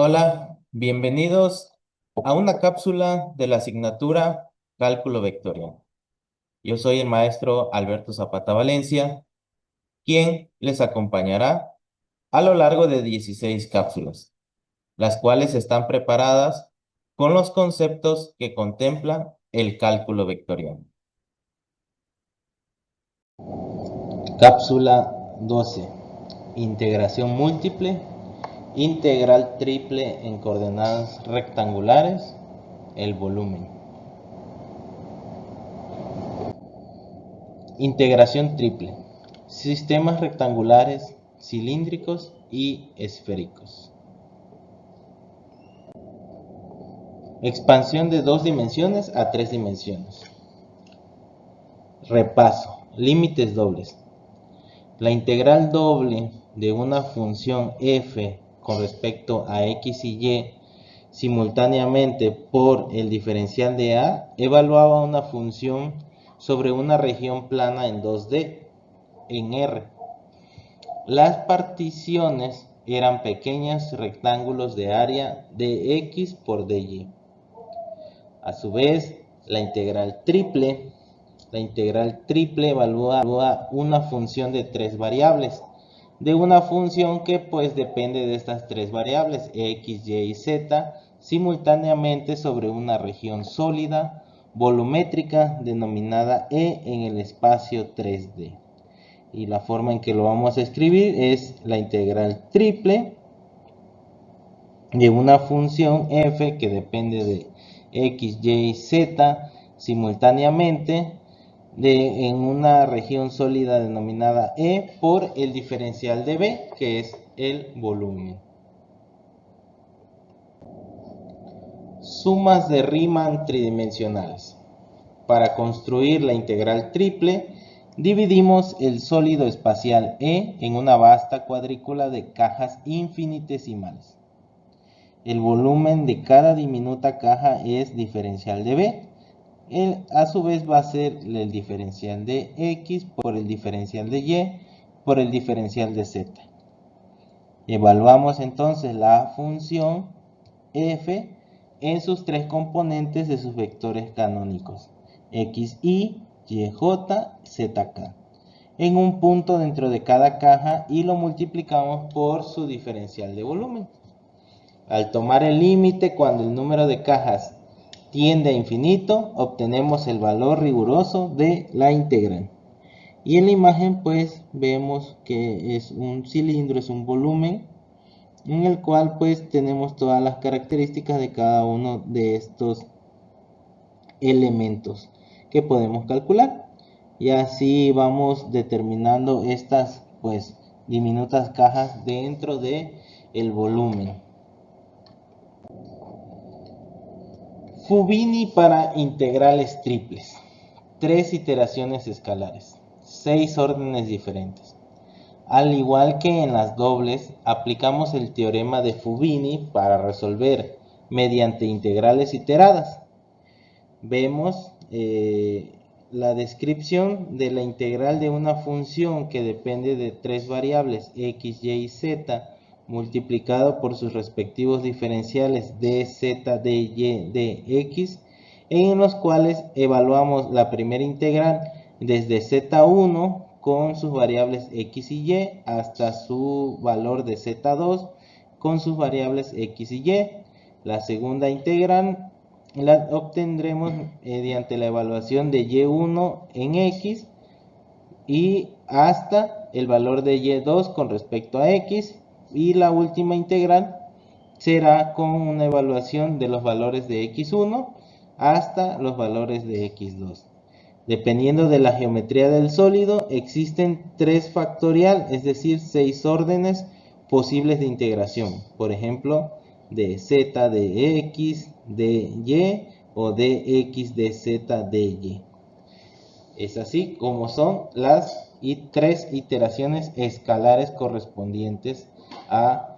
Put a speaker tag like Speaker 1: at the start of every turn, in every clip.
Speaker 1: Hola, bienvenidos a una cápsula de la asignatura Cálculo Vectorial. Yo soy el maestro Alberto Zapata Valencia, quien les acompañará a lo largo de 16 cápsulas, las cuales están preparadas con los conceptos que contempla el cálculo vectorial. Cápsula 12. Integración múltiple, integral triple en coordenadas rectangulares, el volumen. Integración triple. Sistemas rectangulares, cilíndricos y esféricos. Expansión de dos dimensiones a tres dimensiones. Repaso. Límites dobles. La integral doble de una función f con respecto a x y y simultáneamente por el diferencial de a evaluaba una función sobre una región plana en 2D, en R. Las particiones eran pequeños rectángulos de área de x por dy. A su vez, la integral triple evalúa una función de tres variables, de una función que pues depende de estas tres variables, x, y y z, simultáneamente sobre una región sólida, volumétrica, denominada E en el espacio 3D. Y la forma en que lo vamos a escribir es la integral triple de una función f que depende de x, y, z simultáneamente en una región sólida denominada E por el diferencial de b, que es el volumen. Sumas de Riemann tridimensionales. Para construir la integral triple, dividimos el sólido espacial E en una vasta cuadrícula de cajas infinitesimales. El volumen de cada diminuta caja es diferencial de B. A su vez va a ser el diferencial de X por el diferencial de Y por el diferencial de Z. Evaluamos entonces la función f en sus tres componentes de sus vectores canónicos, xy, yj, zk, en un punto dentro de cada caja y lo multiplicamos por su diferencial de volumen. Al tomar el límite cuando el número de cajas tiende a infinito, obtenemos el valor riguroso de la integral. Y en la imagen pues vemos que es un cilindro, es un volumen en el cual pues tenemos todas las características de cada uno de estos elementos que podemos calcular. Y así vamos determinando estas pues diminutas cajas dentro de el volumen. Fubini para integrales triples. 3 iteraciones escalares. 6 órdenes diferentes. Al igual que en las dobles, aplicamos el teorema de Fubini para resolver mediante integrales iteradas. Vemos la descripción de la integral de una función que depende de tres variables x, y y z multiplicado por sus respectivos diferenciales dz, dy, dx, en los cuales evaluamos la primera integral desde z1 con sus variables x y y hasta su valor de z2 con sus variables x y y. La segunda integral la obtendremos mediante la evaluación de y1 en x y hasta el valor de y2 con respecto a x, y la última integral será con una evaluación de los valores de x1 hasta los valores de x2. Dependiendo de la geometría del sólido, existen 3 factorial, es decir, 6 órdenes posibles de integración. Por ejemplo, de z de x, de y o de x de z de y. Es así como son las 3 iteraciones escalares correspondientes a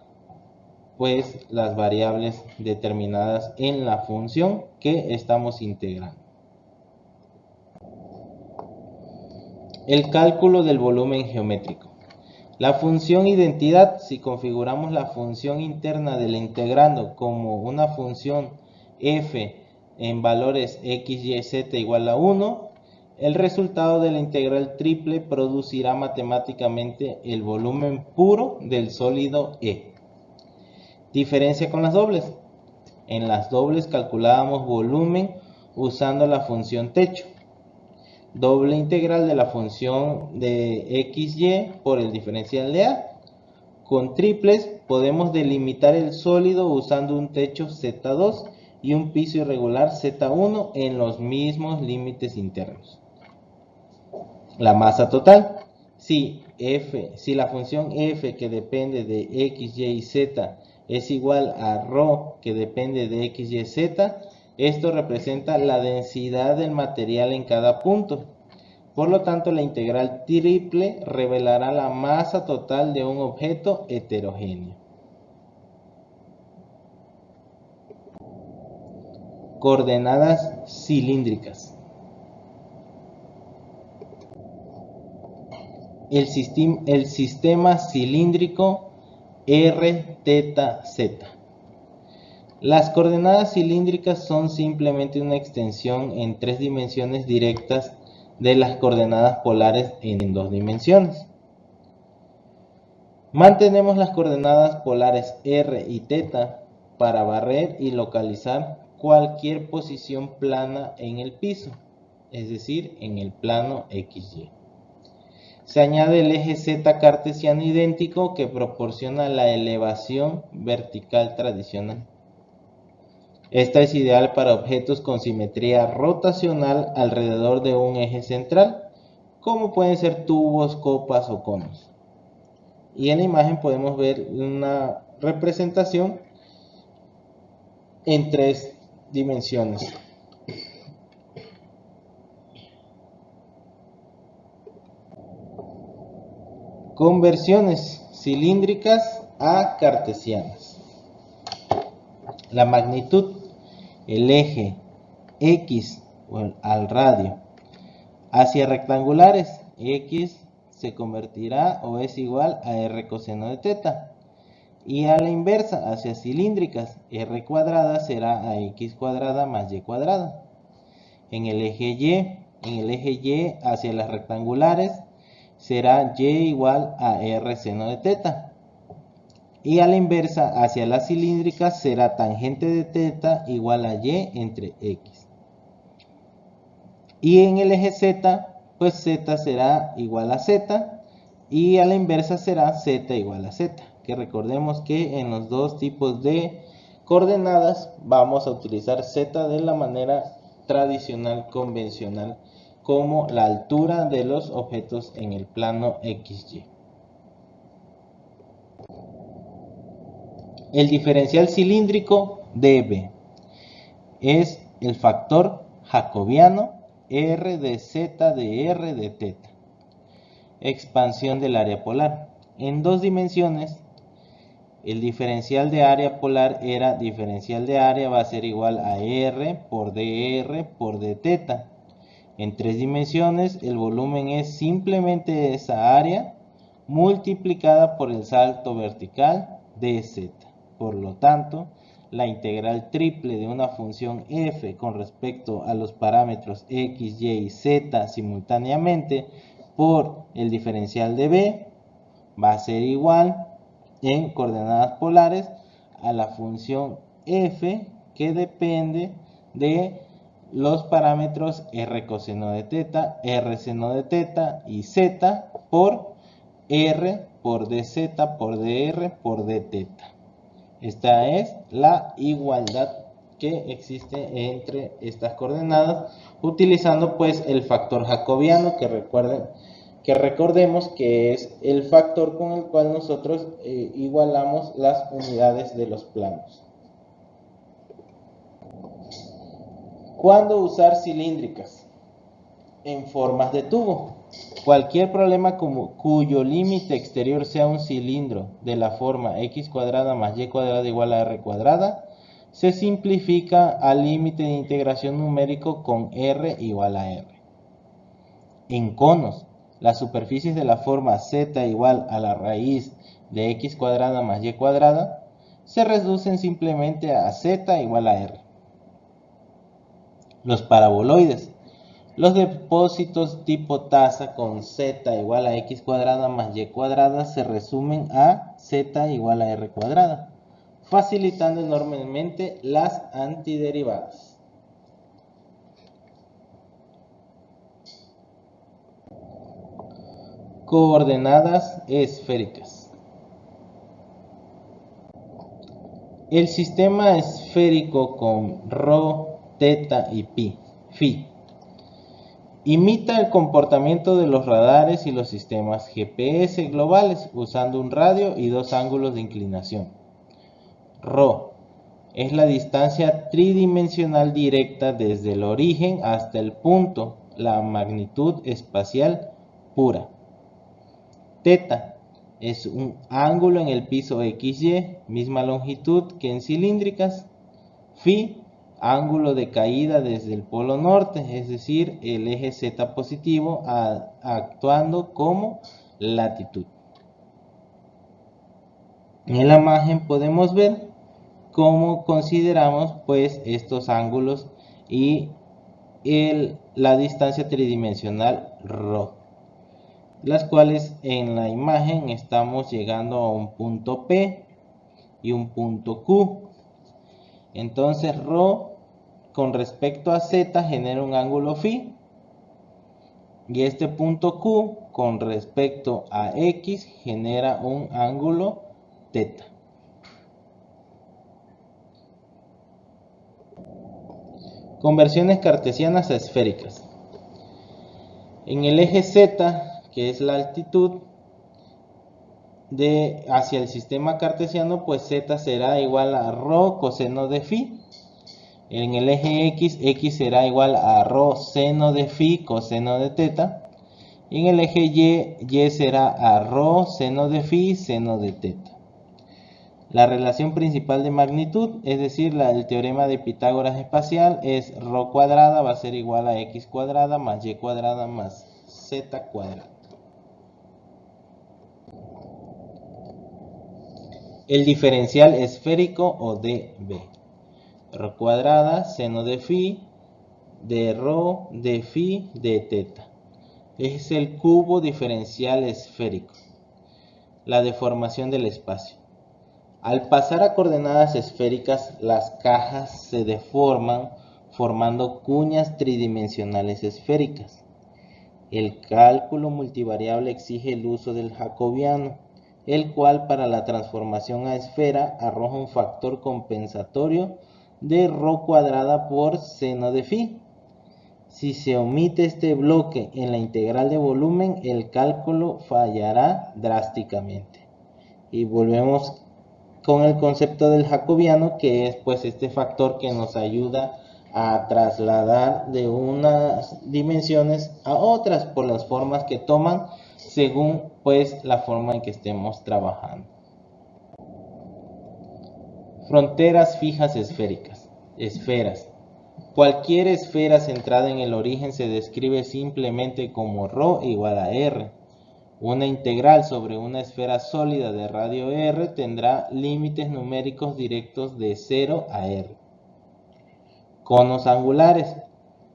Speaker 1: pues las variables determinadas en la función que estamos integrando. El cálculo del volumen geométrico. La función identidad, si configuramos la función interna del integrando como una función f en valores x, y, z igual a 1, el resultado de la integral triple producirá matemáticamente el volumen puro del sólido E. Diferencia con las dobles. En las dobles calculábamos volumen usando la función techo. Doble integral de la función de x, y por el diferencial de A. Con triples podemos delimitar el sólido usando un techo Z2 y un piso irregular Z1 en los mismos límites internos. La masa total. Si la función f que depende de x, y y z es igual a ρ que depende de x, y, z, esto representa la densidad del material en cada punto. Por lo tanto, la integral triple revelará la masa total de un objeto heterogéneo. Coordenadas cilíndricas. El sistema cilíndrico RθZ. Las coordenadas cilíndricas son simplemente una extensión en 3 dimensiones directas de las coordenadas polares en 2 dimensiones. Mantenemos las coordenadas polares R y θ para barrer y localizar cualquier posición plana en el piso, es decir, en el plano XY. Se añade el eje Z cartesiano idéntico que proporciona la elevación vertical tradicional. Esta es ideal para objetos con simetría rotacional alrededor de un eje central, como pueden ser tubos, copas o conos. Y en la imagen podemos ver una representación en 3 dimensiones. Conversiones cilíndricas a cartesianas. La magnitud, el eje X al radio, hacia rectangulares, X se convertirá o es igual a R coseno de θ. Y a la inversa, hacia cilíndricas, R cuadrada será a X cuadrada más Y cuadrada. En el eje Y hacia las rectangulares, será Y igual a R seno de θ. Y a la inversa, hacia las cilíndricas, será tangente de θ igual a Y entre X. Y en el eje Z, pues Z será igual a Z. Y a la inversa será Z igual a Z. Que recordemos que en los dos tipos de coordenadas vamos a utilizar Z de la manera tradicional, convencional, como la altura de los objetos en el plano XY. El diferencial cilíndrico dB es el factor jacobiano R de Z de R de θ. Expansión del área polar. En 2 dimensiones, el diferencial de área polar era diferencial de área va a ser igual a R por dr por dθ. En 3 dimensiones, el volumen es simplemente esa área multiplicada por el salto vertical dz. Por lo tanto, la integral triple de una función f con respecto a los parámetros x, y y z simultáneamente por el diferencial de b va a ser igual en coordenadas polares a la función f que depende de los parámetros r coseno de θ, r seno de θ y z por r por dz por dr por dθ. Esta es la igualdad que existe entre estas coordenadas, utilizando pues el factor jacobiano, que recordemos que es el factor con el cual nosotros igualamos las unidades de los planos. ¿Cuándo usar cilíndricas? En formas de tubo. Cualquier problema cuyo límite exterior sea un cilindro de la forma x cuadrada más y cuadrada igual a r cuadrada, se simplifica al límite de integración numérico con r igual a r. En conos, las superficies de la forma z igual a la raíz de x cuadrada más y cuadrada se reducen simplemente a z igual a r. Los paraboloides. Los depósitos tipo taza con z igual a x cuadrada más y cuadrada se resumen a z igual a r cuadrada, facilitando enormemente las antiderivadas. Coordenadas esféricas. El sistema esférico con ρ, θ y φ imita el comportamiento de los radares y los sistemas GPS globales usando un radio y dos ángulos de inclinación. ρ es la distancia tridimensional directa desde el origen hasta el punto, la magnitud espacial pura. Θ es un ángulo en el piso XY, misma longitud que en cilíndricas. Φ, ángulo de caída desde el polo norte, es decir, el eje Z positivo actuando como latitud. En la imagen podemos ver cómo consideramos pues estos ángulos y la distancia tridimensional ρ, las cuales en la imagen estamos llegando a un punto P y un punto Q. Entonces ρ con respecto a Z genera un ángulo φ y este punto Q con respecto a X genera un ángulo θ. Conversiones cartesianas a esféricas. En el eje Z, que es la altitud hacia el sistema cartesiano, pues Z será igual a ρ coseno de φ. En el eje X, X será igual a ρ seno de φ coseno de θ. Y en el eje Y, Y será a ρ seno de φ seno de θ. La relación principal de magnitud, es decir, el teorema de Pitágoras espacial, es ρ cuadrada va a ser igual a x cuadrada más y cuadrada más z cuadrada. El diferencial esférico o dB. ρ cuadrada seno de φ de ρ de φ de θ. Es el cubo diferencial esférico. La deformación del espacio. Al pasar a coordenadas esféricas, las cajas se deforman formando cuñas tridimensionales esféricas. El cálculo multivariable exige el uso del jacobiano, el cual para la transformación a esfera arroja un factor compensatorio de ρ cuadrada por seno de φ. Si se omite este bloque en la integral de volumen, el cálculo fallará drásticamente. Y volvemos con el concepto del jacobiano, que es pues este factor que nos ayuda a trasladar de unas dimensiones a otras por las formas que toman según pues la forma en que estemos trabajando. Fronteras fijas esféricas. Esferas. Cualquier esfera centrada en el origen se describe simplemente como ρ igual a r. Una integral sobre una esfera sólida de radio r tendrá límites numéricos directos de 0 a r. Conos angulares.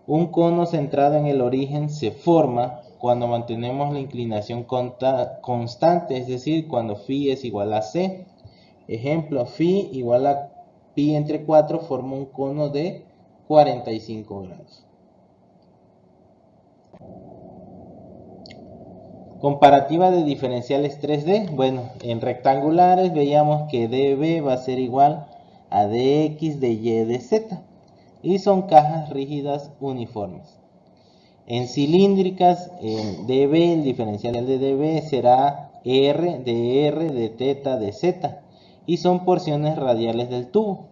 Speaker 1: Un cono centrado en el origen se forma cuando mantenemos la inclinación constante, es decir, cuando φ es igual a c. Ejemplo, φ igual a pi entre 4 forma un cono de 45 grados. Comparativa de diferenciales 3D. Bueno, en rectangulares veíamos que dB va a ser igual a dx de y de z. Y son cajas rígidas uniformes. En cilíndricas, en dB, el diferencial de dB será r de θ de z. Y son porciones radiales del tubo.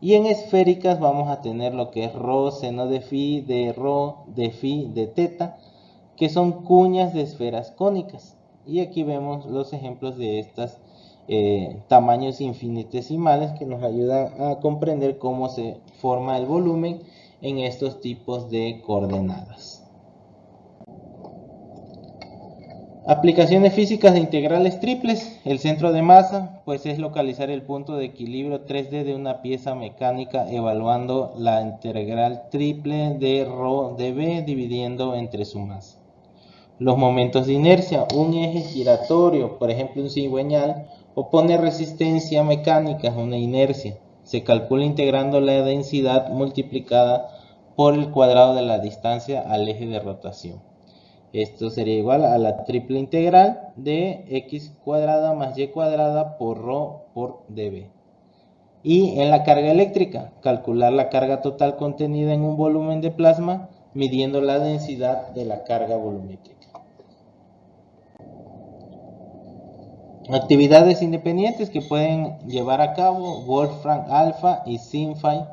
Speaker 1: Y en esféricas vamos a tener lo que es ρ seno de φ de ρ de φ de θ, que son cuñas de esferas cónicas. Y aquí vemos los ejemplos de estos tamaños infinitesimales que nos ayudan a comprender cómo se forma el volumen en estos tipos de coordenadas. Aplicaciones físicas de integrales triples. El centro de masa, pues es localizar el punto de equilibrio 3D de una pieza mecánica evaluando la integral triple de ρ dB dividiendo entre su masa. Los momentos de inercia. Un eje giratorio, por ejemplo un cigüeñal, opone resistencia mecánica, una inercia. Se calcula integrando la densidad multiplicada por el cuadrado de la distancia al eje de rotación. Esto sería igual a la triple integral de x cuadrada más y cuadrada por ρ por dB. Y en la carga eléctrica, calcular la carga total contenida en un volumen de plasma midiendo la densidad de la carga volumétrica. Actividades independientes que pueden llevar a cabo Wolfram Alpha y SimPhi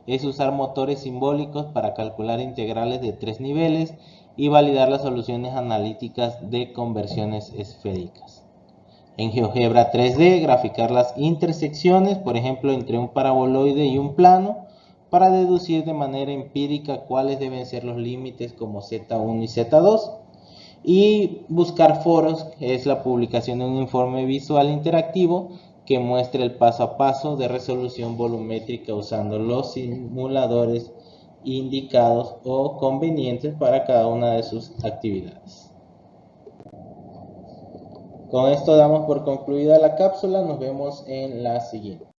Speaker 1: es usar motores simbólicos para calcular integrales de 3 niveles y validar las soluciones analíticas de conversiones esféricas. En GeoGebra 3D, graficar las intersecciones, por ejemplo, entre un paraboloide y un plano, para deducir de manera empírica cuáles deben ser los límites como Z1 y Z2. Y buscar foros, que es la publicación de un informe visual interactivo que muestre el paso a paso de resolución volumétrica usando los simuladores indicados o convenientes para cada una de sus actividades. Con esto damos por concluida la cápsula, nos vemos en la siguiente.